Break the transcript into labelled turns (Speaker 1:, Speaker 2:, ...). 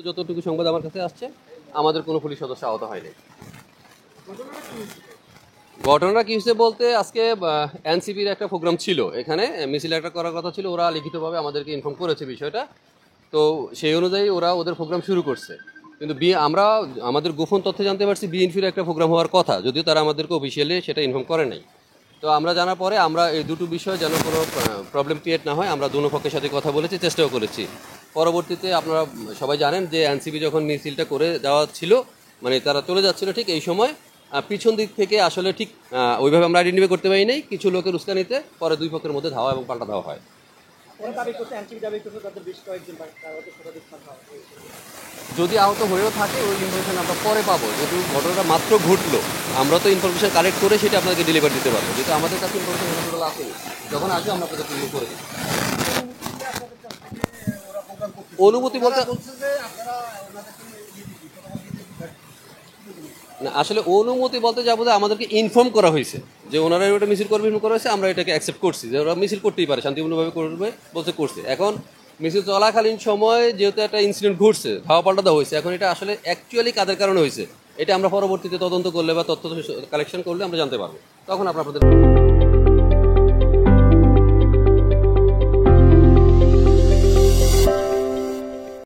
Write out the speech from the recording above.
Speaker 1: যতটুকু সংবাদ আমার কাছে আসছে আমাদের কোনো পুলিশ সদস্য আহত হয়নি। ঘটনাটা কি হয়েছে বলতে আজকে এনসিপির একটা প্রোগ্রাম ছিল, এখানে মিছিল একটা করার কথা ছিল, ওরা লিখিতভাবে আমাদেরকে ইনফর্ম করেছে বিষয়টা, তো সেই অনুযায়ী ওরা ওদের প্রোগ্রাম শুরু করছে। কিন্তু আমরা আমাদের গোপন তথ্য জানতে পারছি বিএনপির একটা প্রোগ্রাম হওয়ার কথা, যদিও তারা আমাদেরকে অফিসিয়ালি সেটা ইনফর্ম করে নাই। তো আমরা জানার পরে আমরা এই দুটো বিষয় যেন কোনো প্রবলেম ক্রিয়েট না হয় আমরা দুনো পক্ষের সাথে কথা বলেছি, চেষ্টাও করেছি। পরবর্তীতে আপনারা সবাই জানেন যে এনসিপি যখন মিছিলটা করে দেওয়া ছিল, মানে তারা চলে যাচ্ছিল, ঠিক এই সময় পিছন দিক থেকে আসলে ঠিক ওইভাবে আমরা আইডেন্টিফাই করতে পারি নাই, কিছু লোকের উস্কানিতে পরে দুই পক্ষের মধ্যে ধাওয়া এবং পাল্টা দেওয়া হয়। যদি আহত হয়েও থাকে ওই ইনফরমেশন আমরা পরে পাবো, যেহেতু ঘটনাটা মাত্র ঘটলো, আমরা তো ইনফরমেশন কালেক্ট করে সেটা আপনাকে ডেলিভার দিতে পারবো, যেহেতু আমাদের কাছে ইনফরমেশন আসেনি, যখন আসবে আমরা আপনাদের ক্লিয়ার করে দিই। অনুমতি বলতে না, আসলে অনুমতি বলতে যাবো যে আমাদেরকে ইনফর্ম করা হয়েছে যে ওনারা ওটা মিছিল করবে, ইনফর্ম করা হয়েছে, আমরা এটাকে অ্যাকসেপ্ট করছি যে ওরা মিছিল করতেই পারে, শান্তিপূর্ণভাবে করবে বলতে করছে। এখন মিছিল চলাকালীন সময় যেহেতু একটা ইনসিডেন্ট ঘটছে, ধাওয়া পাল্টা দেওয়া হয়েছে, এখন এটা আসলে অ্যাকচুয়ালি কাদের কারণে হয়েছে এটা আমরা পরবর্তীতে তদন্ত করলে বা তথ্য কালেকশন করলে আমরা জানতে পারবো, তখন আপনাদের